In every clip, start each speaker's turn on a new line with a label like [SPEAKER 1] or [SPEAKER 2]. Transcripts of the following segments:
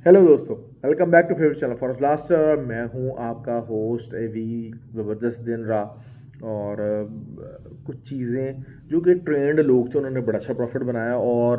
[SPEAKER 1] Hello दोस्तों, welcome back to favourite channel Forest Blaster. मैं हूं आपका होस्ट एवी ज़बरदस्त दिन रहा। और कुछ चीज़ें जो कि ट्रेंड लोग थे उन्होंने बड़ा अच्छा प्रॉफिट बनाया। और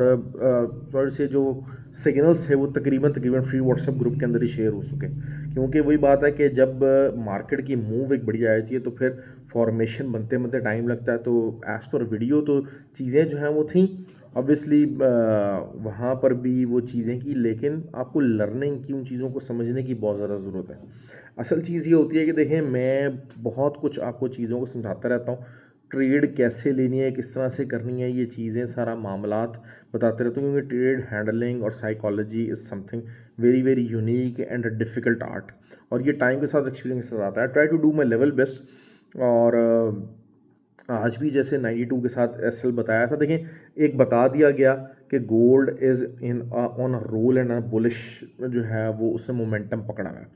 [SPEAKER 1] थोड़े से जो सिग्नल्स है वो तकरीबन तकरीबन फ्री व्हाट्सएप ग्रुप के अंदर ही शेयर हो सके, क्योंकि वही बात है कि जब मार्केट की मूव एक बढ़िया आई थी तो फिर फॉर्मेशन बनते बनते टाइम लगता है। तो एज़ पर वीडियो तो चीज़ें जो हैं वो थी ऑब्वियसली, वहाँ पर भी वो चीज़ें की, लेकिन आपको लर्निंग की, उन चीज़ों को समझने की बहुत ज़्यादा ज़रूरत है। असल चीज़ ये होती है कि देखें, मैं बहुत कुछ आपको चीज़ों को समझाता रहता हूँ। ट्रेड कैसे लेनी है, किस तरह से करनी है, ये चीज़ें सारा मामलात बताते रहता हूँ, क्योंकि ट्रेड हैंडलिंग और psychology is something very very unique and a difficult art. और ये टाइम के साथ एक्सपीरियंस आता है। Try to do my level best. और आज भी जैसे 92 के साथ एसएल बताया था, देखें एक बता दिया गया कि gold is in on a roll and bullish जो है वो उसने मोमेंटम पकड़ा है।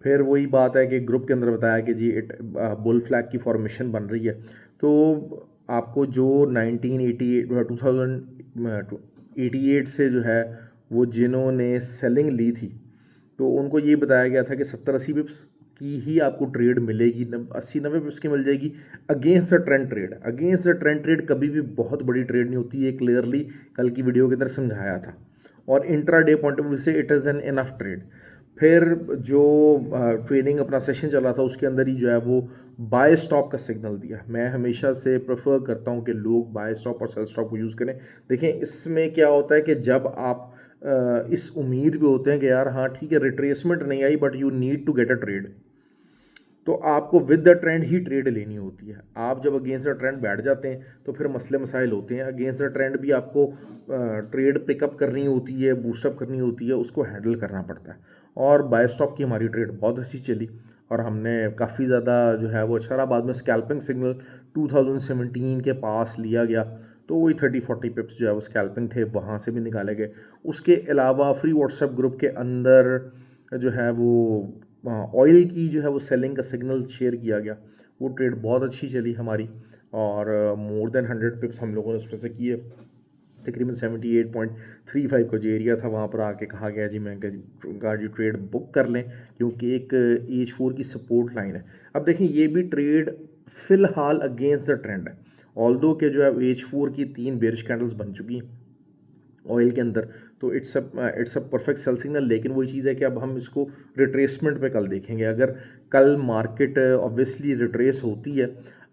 [SPEAKER 1] फिर वही बात है कि ग्रुप के अंदर बताया कि जी इट बुल फ्लैग की फॉर्मेशन बन रही है। तो आपको जो 1988 2088 से जो है वो जिन्होंने सेलिंग ली थी, तो उनको ये बताया गया था कि 70-80 पिप्स की ही आपको ट्रेड मिलेगी, 80-90 पिप्स की मिल जाएगी against the trend trade. Against the trend trade कभी भी बहुत बड़ी ट्रेड नहीं होती, ये क्लियरली कल की वीडियो के अंदर समझाया था। और intraday point of view से it is an enough trade. फिर जो ट्रेडिंग अपना सेशन चला था उसके अंदर ही जो है वो बाय स्टॉप का सिग्नल दिया। मैं हमेशा से प्रेफर करता हूं कि लोग बाय स्टॉप और सेल स्टॉप को यूज़ करें। देखें, इसमें क्या होता है कि जब आप इस उम्मीद पे होते हैं कि यार हाँ ठीक है, रिट्रेसमेंट नहीं आई but you need to get a trade, तो आपको विद द ट्रेंड ही ट्रेड लेनी होती है। आप जब अगेंस्ट द ट्रेंड बैठ जाते हैं तो फिर मसले मसाइल होते हैं। अगेंस्ट द ट्रेंड भी आपको ट्रेड पिकअप करनी होती है, बूस्टअप करनी होती है, उसको हैंडल करना पड़ता है। और बाय स्टॉप की हमारी ट्रेड बहुत अच्छी चली और हमने काफ़ी ज़्यादा जो है वो अच्छा रहा। बाद में स्कैल्पिंग सिग्नल 2017 के पास लिया गया, तो वही 30-40 पिप्स जो है वो स्कैल्पिंग थे, वहाँ से भी निकाले गए। उसके अलावा फ्री व्हाट्सएप ग्रुप के अंदर जो है वो ऑयल की जो है वो सेलिंग का सिग्नल शेयर किया गया। वो ट्रेड बहुत अच्छी चली हमारी और मोर देन 100 पिप्स हम लोगों ने उसमें से किए। तकरीबन 78.35 का जो एरिया था वहाँ पर आके कहा गया जी मैं गाड़ी ट्रेड बुक कर लें, क्योंकि एक H4 की सपोर्ट लाइन है। अब देखें, ये भी ट्रेड फ़िलहाल अगेंस्ट द ट्रेंड है। ऑल्दो के जो है H4 की 3 बेरिश कैंडल्स बन चुकी हैं ऑयल के अंदर, तो it's a perfect sell signal. लेकिन वही चीज़ है कि अब हम इसको रिट्रेसमेंट पे कल देखेंगे। अगर कल मार्केट ऑब्वियसली रिट्रेस होती है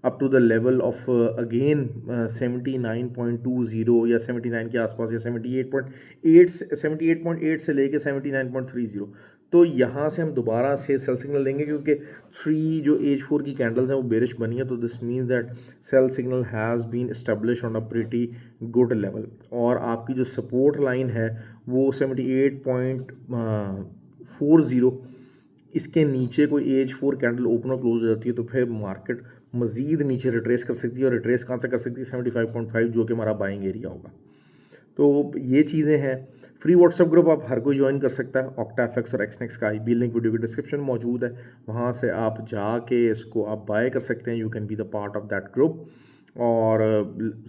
[SPEAKER 1] up to the level of again 79.20 या 79 के आसपास, या 78.8 से लेके 79.30, तो यहाँ से हम दोबारा से सेल सिग्नल लेंगे, क्योंकि 3 जो H4 की कैंडल्स हैं वो बेरिश बनी है। तो this means that sell signal has been establish on a pretty good level. और आपकी जो सपोर्ट लाइन है वो 78.40, इसके नीचे कोई H4 कैंडल ओपन और क्लोज हो जाती है तो फिर मार्केट मज़ीद नीचे रिट्रेस कर सकती है। और रिट्रेस कहाँ तक कर सकती है? 75.5, जो कि हमारा बाइंग एरिया होगा। तो ये चीज़ें हैं। फ्री व्हाट्सएप ग्रुप आप हर कोई ज्वाइन कर सकता है। ऑक्टाफेक्स और एक्सनेक्स का आईबी लिंक वीडियो के डिस्क्रिप्शन में मौजूद है, वहाँ से आप जाके इसको आप बाय कर सकते हैं। You can be the part of that group. और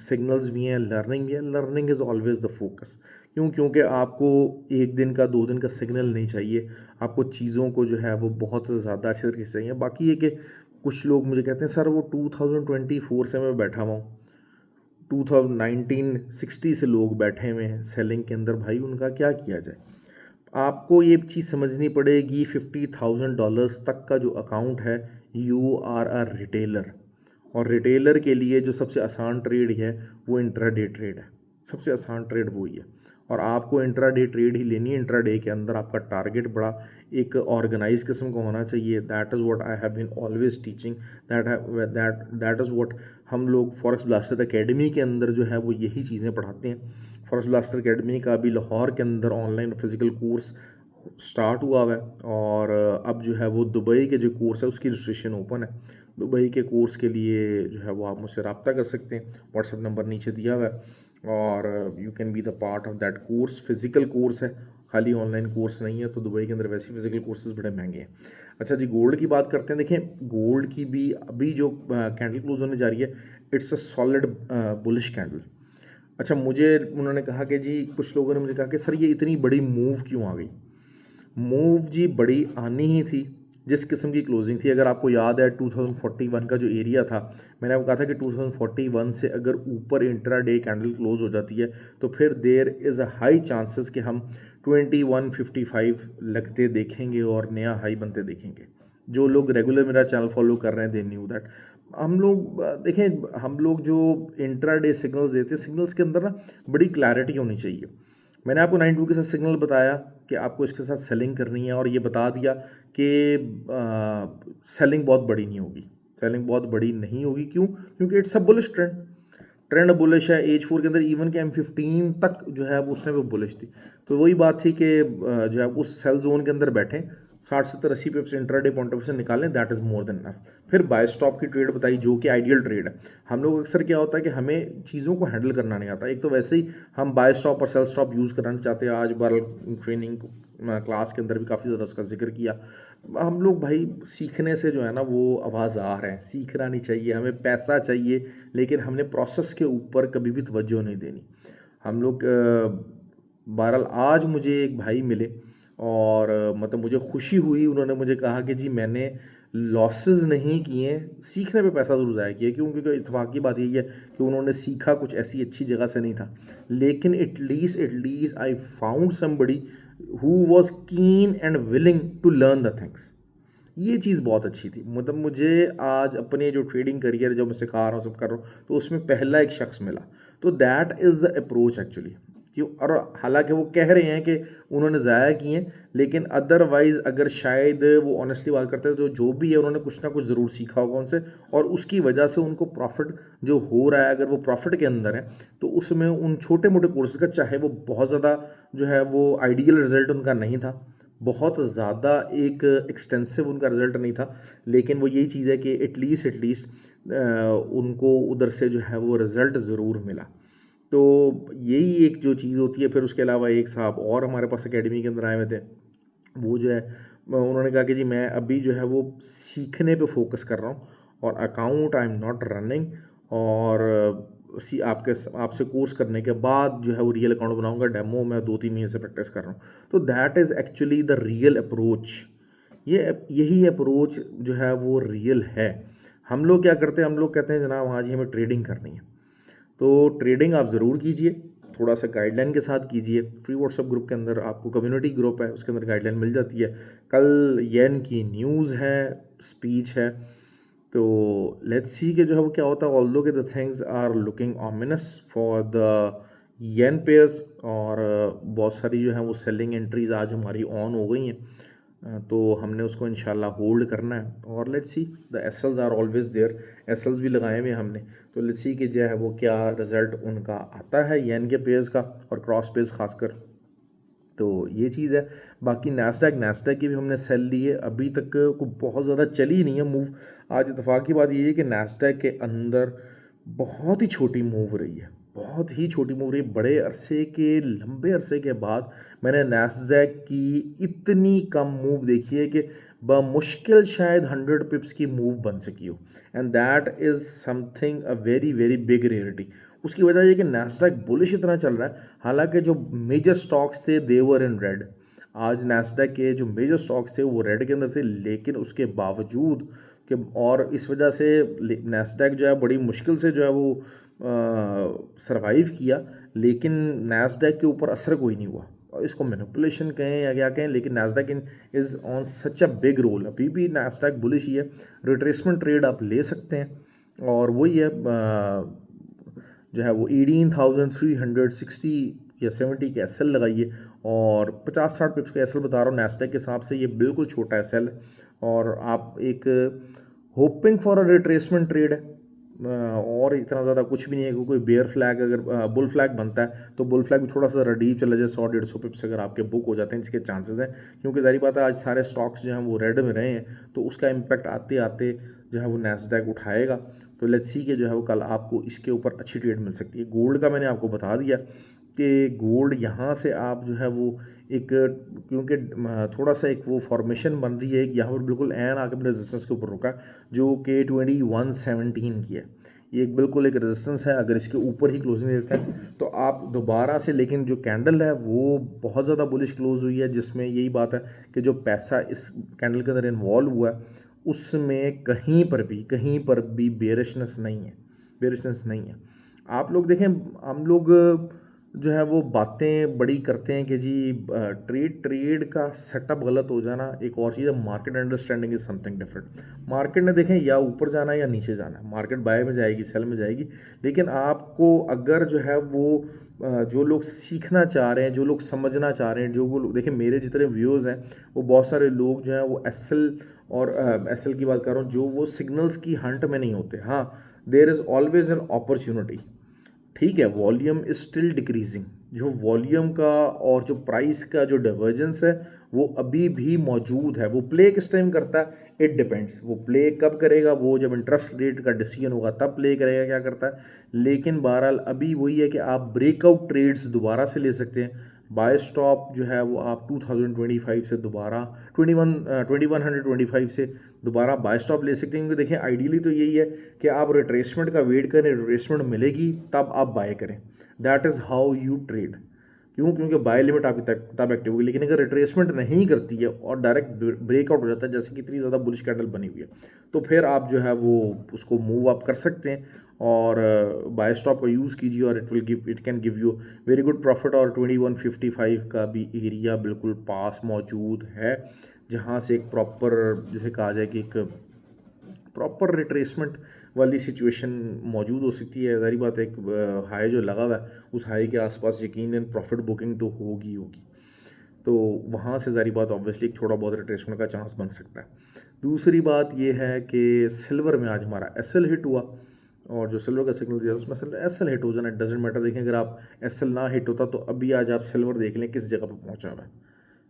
[SPEAKER 1] सिग्नल्स भी हैं, लर्निंग भी है। Learning is always the focus. क्योंकि आपको एक दिन का 2 दिन का सिग्नल नहीं चाहिए, आपको चीज़ों को जो है वो बहुत ज़्यादा अच्छे तरीके से चाहिए। बाकी ये कि कुछ लोग मुझे कहते हैं सर वो 2024 से मैं बैठा हुआ हूँ, 1960 से लोग बैठे हुए हैं सेलिंग के अंदर, भाई उनका क्या किया जाए? आपको ये चीज़ समझनी पड़ेगी, $50,000 तक का जो अकाउंट है, यू आर अ रिटेलर। और रिटेलर के लिए जो सबसे आसान ट्रेड है वो इंट्राडे ट्रेड है। सबसे आसान ट्रेड वही है और आपको इंट्राडे ट्रेड ही लेनी है। इंट्राडे के अंदर आपका टारगेट बड़ा एक ऑर्गेनाइज किस्म का होना चाहिए। That is what I have been always teaching, that is what हम लोग फॉरेक्स ब्लास्टर एकेडमी के अंदर जो है वो यही चीज़ें पढ़ाते हैं। फॉरेक्स ब्लास्टर एकेडमी का अभी लाहौर के अंदर ऑनलाइन फिजिकल कोर्स स्टार्ट हुआ हुआ है और अब जो है वो दुबई के जो कोर्स है उसकी रजिस्ट्रेशन ओपन है। दुबई के कोर्स के लिए जो है वो आप मुझसे रब्ता कर सकते हैं, व्हाट्सएप नंबर नीचे दिया हुआ है। और you can be the part of that course. Physical course है, खाली ऑनलाइन कोर्स नहीं है। तो दुबई के अंदर वैसे ही फिजिकल कोर्सेज बड़े महंगे हैं। अच्छा जी, गोल्ड की बात करते हैं। देखें, गोल्ड की भी अभी जो कैंडल क्लोज होने जा रही है, it's a solid bullish candle. अच्छा, मुझे उन्होंने कहा कि जी, कुछ लोगों ने मुझे कहा कि सर ये इतनी बड़ी मूव क्यों आ गई? मूव जी बड़ी आनी ही थी जिस किस्म की क्लोजिंग थी। अगर आपको याद है 2041 का जो एरिया था, मैंने आपको कहा था कि 2041 से अगर ऊपर इंट्राडे कैंडल क्लोज हो जाती है तो फिर there is a high chances कि हम 2155 लगते देखेंगे और नया हाई बनते देखेंगे। जो लोग रेगुलर मेरा चैनल फॉलो कर रहे हैं दे न्यू दैट। हम लोग देखें, हम लोग जो इंट्राडे सिग्नल्स देते हैं, सिग्नल्स के अंदर ना बड़ी क्लैरिटी होनी चाहिए। मैंने आपको 92 के साथ सिग्नल बताया कि आपको इसके साथ सेलिंग करनी है और ये बता दिया कि सेलिंग बहुत बड़ी नहीं होगी। सेलिंग बहुत बड़ी नहीं होगी क्यों? क्योंकि it's a bullish trend. Trend bullish है। एज 4 के अंदर इवन के M15 तक जो है वो उसने वो बुलिश थी। तो वही बात थी कि जो है उस सेल जोन के अंदर बैठें, 60 70 80 पिप्स इंट्राडे पॉइंट ऑफ व्यू से निकालें, that is more than enough. फिर बाय स्टॉप की ट्रेड बताई जो कि आइडियल ट्रेड है। हम लोग अक्सर क्या होता है कि हमें चीज़ों को हैंडल करना नहीं आता। एक तो वैसे ही हम बाय स्टॉप और सेल स्टॉप यूज़ करना चाहते हैं। आज बार ट्रेनिंग क्लास के अंदर भी काफ़ी ज़्यादा उसका जिक्र किया। हम लोग भाई सीखने से जो है ना वो आवाज़ आ रहे हैं, सीखना नहीं चाहिए, हमें पैसा चाहिए, लेकिन हमने प्रोसेस के ऊपर कभी भी तवज्जो नहीं देनी। हम लोग बहरहाल आज मुझे एक भाई मिले और मतलब मुझे खुशी हुई। उन्होंने मुझे कहा कि जी मैंने लॉसेस नहीं किए, सीखने पे पैसा ज़रूर ज़ाया किया। क्यों? क्योंकि इत्तेफाक की बात यही है कि उन्होंने सीखा कुछ ऐसी अच्छी जगह से नहीं था, लेकिन at least I found somebody who was keen and willing to learn the things. ये चीज़ बहुत अच्छी थी। मतलब मुझे आज अपने जो ट्रेडिंग करियर जो मैं सिखा रहा हूँ, सब कर रहा हूँ, तो उसमें पहला एक शख्स मिला। तो that is the approach actually. क्यों? और हालांकि वो कह रहे हैं कि उन्होंने ज़ाया किए हैं, लेकिन अदरवाइज़ अगर शायद वो ऑनेस्टली बात करते हैं तो जो भी है उन्होंने कुछ ना कुछ ज़रूर सीखा होगा उनसे, और उसकी वजह से उनको प्रॉफिट जो हो रहा है, अगर वो प्रॉफिट के अंदर है तो उसमें उन छोटे मोटे कोर्सेज का, चाहे वो बहुत ज़्यादा जो है वो आइडियल रिजल्ट उनका नहीं था, बहुत ज़्यादा एक एक्सटेंसिव उनका रिज़ल्ट नहीं था, लेकिन वो यही चीज़ है कि एटलीस्ट उनको उधर से जो है वो रिज़ल्ट ज़रूर मिला। तो यही एक जो चीज़ होती है। फिर उसके अलावा एक साहब और हमारे पास एकेडमी के अंदर आए हुए थे। वो जो है उन्होंने कहा कि जी मैं अभी जो है वो सीखने पे फोकस कर रहा हूँ और account I am not running, और सी आपसे कोर्स करने के बाद जो है वो रियल अकाउंट बनाऊंगा। डेमो मैं 2 3 महीने से प्रैक्टिस कर रहा हूँ। तो that is actually the real approach. यही अप्रोच जो है वो रियल है। हम लोग क्या करते हैं? हम लोग कहते हैं जनाब हाँ जी हमें ट्रेडिंग करनी है। तो ट्रेडिंग आप ज़रूर कीजिए, थोड़ा सा गाइडलाइन के साथ कीजिए। फ्री व्हाट्सएप ग्रुप के अंदर आपको कम्युनिटी ग्रुप है, उसके अंदर गाइडलाइन मिल जाती है। कल येन की न्यूज़ है, स्पीच है, तो लेट्स सी कि जो है वो क्या होता है। ऑल्दो के the things are looking ominous for the yen pairs, और बहुत सारी जो है वो सेलिंग एंट्रीज आज हमारी ऑन हो गई हैं। तो हमने उसको इंशाल्लाह होल्ड करना है। और let's see, the SLs are always there, SLs भी लगाए हुए हैं हमने। तो लेट्स सी कि जो है वो क्या रिज़ल्ट उनका आता है येन के पेयर्स का, और क्रॉस पेयर्स खासकर। तो ये चीज़ है। बाकी नैस्डैक की भी हमने सेल ली है, अभी तक को बहुत ज़्यादा चली नहीं है मूव। आज इत्तेफाक की बात ये है कि नैस्डैक के अंदर बहुत ही छोटी मूव रही है, बहुत ही छोटी मूव रही है। बड़े अरसे के, लंबे अरसे के बाद मैंने नैस्डैक की इतनी कम मूव देखी है कि बमुश्किल शायद 100 पिप्स की मूव बन सकी हो, and that is something a very very big rarity. उसकी वजह ये कि नैस्डैक बुलिश इतना चल रहा है, हालांकि जो मेजर स्टॉक्स थे दे वर इन रेड। आज नैस्डैक के जो मेजर स्टॉक्स थे वो रेड के अंदर थे, लेकिन उसके बावजूद कि, और इस वजह से नैस्डैक जो है बड़ी मुश्किल से जो है वो सरवाइव किया, लेकिन नैस्डैक के ऊपर असर कोई नहीं हुआ। और इसको मैनिपुलेशन कहें या क्या कहें, लेकिन Nasdaq is on such a big roll. अभी भी नैस्डैक बुलिश ही है। रिट्रेसमेंट ट्रेड आप ले सकते हैं, और वही है जो है वो 18,360 या 70 के एस एल लगाइए, और 50-60 पिप्स का एस एल बता रहा हूँ नैस्डैक के हिसाब से, ये बिल्कुल छोटा एस एल है। और आप एक hoping for a retracement trade है, और इतना ज़्यादा कुछ भी नहीं है। कोई बेयर फ्लैग, अगर बुल फ्लैग बनता है तो बुल फ्लैग भी थोड़ा सा रडीव चला जाए, 100-150 पिप्स अगर आपके बुक हो जाते हैं, जिसके चांसेस हैं। क्योंकि जारी बात है आज सारे स्टॉक्स जो हैं वो रेड में रहे हैं, तो उसका इम्पैक्ट आते आते जो है वो नैस्डैक उठाएगा। तो लेट्स सी कि जो है वो कल आपको इसके ऊपर अच्छी ट्रेड मिल सकती है। गोल्ड का मैंने आपको बता दिया कि गोल्ड यहाँ से आप जो है वो एक, क्योंकि थोड़ा सा एक वो फॉर्मेशन बन रही है, एक यहाँ पर बिल्कुल एन आके अपने रेजिस्टेंस के ऊपर रुका, जो कि 2117 की है। ये एक बिल्कुल एक रेजिस्टेंस है। अगर इसके ऊपर ही क्लोजिंग देता है तो आप दोबारा से, लेकिन जो कैंडल है वो बहुत ज़्यादा बुलिश क्लोज हुई है, जिसमें यही बात है कि जो पैसा इस कैंडल के अंदर इन्वॉल्व हुआ है उसमें कहीं पर भी बेरिशनेस नहीं है, बेरिशनेस नहीं है। आप लोग देखें, हम लोग जो है वो बातें बड़ी करते हैं कि जी ट्रेड का सेटअप गलत हो जाना एक और चीज़ है, market understanding is something different. Market ने देखें या ऊपर जाना है या नीचे जाना है, मार्केट बाय में जाएगी, सेल में जाएगी, लेकिन आपको अगर जो है वो जो लोग सीखना चाह रहे हैं, जो लोग समझना चाह रहे हैं, जो वो लोग देखें, मेरे जितने व्यूअर्स हैं वो बहुत सारे लोग जो हैं वो एसएल और एसएल की बात कर रहा हूँ, जो वो सिग्नल्स की हंट में नहीं होते। हाँ, there is always an opportunity. ठीक है, वॉल्यूम इज स्टिल डिक्रीजिंग, जो वॉल्यूम का और जो प्राइस का जो डाइवर्जेंस है वो अभी भी मौजूद है। वो प्ले किस टाइम करता है, इट डिपेंड्स। वो प्ले कब करेगा, वो जब इंटरेस्ट रेट का डिसीजन होगा तब प्ले करेगा, क्या करता है। लेकिन बहरहाल अभी वही है कि आप ब्रेकआउट ट्रेड्स दोबारा से ले सकते हैं। बाय स्टॉप जो है वो आप 2025 से दोबारा 2125 से दोबारा बाय स्टॉप ले सकते हैं, क्योंकि देखें आइडियली तो यही है कि आप रिट्रेसमेंट का वेट करें, रिट्रेसमेंट मिलेगी तब आप बाय करें। That is how you trade. क्यों? क्योंकि बाय लिमिट आपकी तब एक्टिव होगी, लेकिन अगर रिट्रेसमेंट नहीं करती है और डायरेक्ट ब्रेकआउट हो जाता है, जैसे कि इतनी ज़्यादा बुलिश कैंडल बनी हुई है, तो फिर आप जो है वो उसको मूव अप कर सकते हैं और बाय स्टॉप को यूज़ कीजिए और it can give you very good profit. और 2155 का भी एरिया बिल्कुल पास मौजूद है, जहाँ से एक प्रॉपर, जैसे कहा जाए कि एक प्रॉपर रिट्रेसमेंट वाली सिचुएशन मौजूद हो सकती है। ज़ाहिर बात है, एक हाई जो लगा हुआ है उस हाई के आसपास यकीनन प्रॉफिट बुकिंग तो होगी होगी, तो वहाँ से ज़ाहिर बात ऑब्वियसली एक छोटा बहुत रिट्रेसमेंट का चांस बन सकता है। दूसरी बात ये है कि सिल्वर में आज हमारा एसएल हिट हुआ, और जो सिल्वर का सिग्नल दिया उसमें एसएल हिट हो जाना डजेंट मैटर। देखें, अगर आप एसएल ना हिट होता तो अभी आज आप सिल्वर देख लें किस जगह पर पहुँचा हुआ है,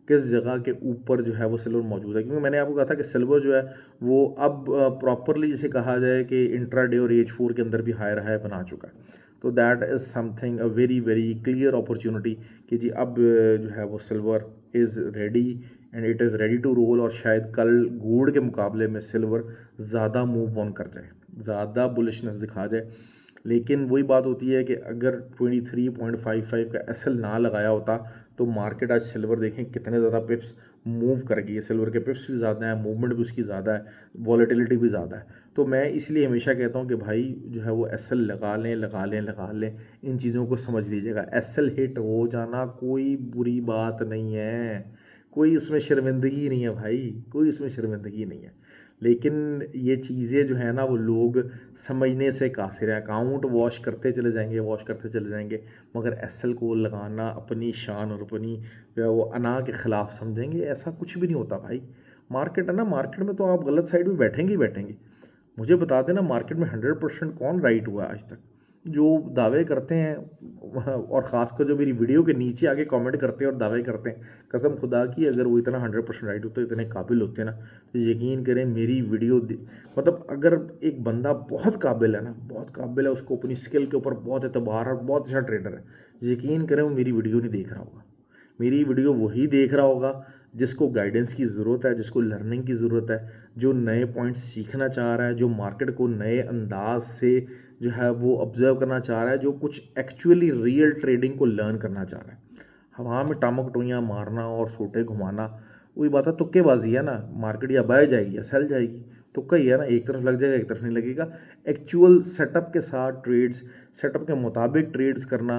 [SPEAKER 1] किस जगह के ऊपर जो है वो सिल्वर मौजूद है। क्योंकि मैंने आपको कहा था कि सिल्वर जो है वो अब प्रॉपरली जिसे कहा जाए कि इंट्राडे और H4 के अंदर भी हायर हाई बना चुका है। तो that is something a very very clear opportunity कि जी अब जो है वो silver is ready and it is ready to roll, और शायद कल गोल्ड के मुकाबले में सिल्वर ज़्यादा मूव ऑन कर जाए, ज़्यादा बुलिशनेस दिखा जाए। लेकिन वही बात होती है कि अगर 23.55 का एसएल ना लगाया होता तो मार्केट आज सिल्वर देखें कितने ज़्यादा पिप्स मूव कर गई है। सिल्वर के पिप्स भी ज़्यादा हैं, मूवमेंट भी उसकी ज़्यादा है, वॉलेटिलिटी भी ज़्यादा है। तो मैं इसलिए हमेशा कहता हूँ कि भाई जो है वो एसएल लगा लें, लगा लें, लगा लें, इन चीज़ों को समझ लीजिएगा। एसएल हिट हो जाना कोई बुरी बात नहीं है, कोई इसमें शर्मिंदगी नहीं है भाई, कोई इसमें शर्मिंदगी नहीं है। लेकिन ये चीज़ें जो है ना वो लोग समझने से कासिर है, अकाउंट वॉश करते चले जाएंगे, वॉश करते चले जाएंगे, मगर एसएल को लगाना अपनी शान और अपनी जो है वो अना के ख़िलाफ़ समझेंगे। ऐसा कुछ भी नहीं होता भाई। मार्केट है ना, मार्केट में तो आप गलत साइड में बैठेंगे ही बैठेंगे। मुझे बता देना मार्केट में 100% कौन राइट हुआ आज तक। जो दावे करते हैं और ख़ासकर जो मेरी वीडियो के नीचे आके कमेंट करते हैं और दावे करते हैं, कसम खुदा की अगर वो इतना 100% राइट होते, इतने काबिल होते ना, तो यकीन करें मेरी वीडियो मतलब अगर एक बंदा बहुत काबिल है ना, बहुत काबिल है, उसको अपनी स्किल के ऊपर बहुत एतबार है, बहुत अच्छा ट्रेडर है, यकीन करें वो मेरी वीडियो नहीं देख रहा होगा। मेरी वीडियो वही देख रहा होगा जिसको गाइडेंस की ज़रूरत है, जिसको लर्निंग की ज़रूरत है, जो नए पॉइंट्स सीखना चाह रहा है, जो मार्केट को नए अंदाज से जो है वो ऑब्जर्व करना चाह रहा है, जो कुछ एक्चुअली रियल ट्रेडिंग को लर्न करना चाह रहा है। हवा में टामक मारना और सोटे घुमाना वही बात है, तुक्केबाजी है ना। मार्केट या बाय जाएगी या सेल जाएगी, तुक्का ही है ना, एक तरफ लग जाएगा एक तरफ नहीं लगेगा। एक्चुअल सेटअप के साथ ट्रेड्स, सेटअप के मुताबिक ट्रेड्स करना,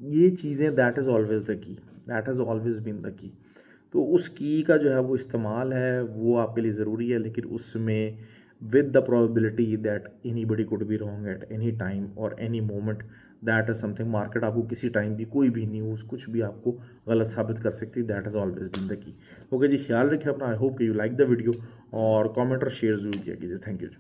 [SPEAKER 1] ये चीज़ें that is always the key, that has always been the key. तो उस की का जो है वो इस्तेमाल है वो आपके लिए ज़रूरी है, लेकिन उसमें with the probability that anybody could be wrong at any time और any moment. That is something, market आपको किसी टाइम भी कोई भी न्यूज़ कुछ भी आपको गलत साबित कर सकती है। That is always been the key. Okay जी, ख्याल रखिए अपना। आई होप कि यू लाइक द वीडियो, और कमेंट और शेयर ज़रूर किया कीजिए। Thank you ji.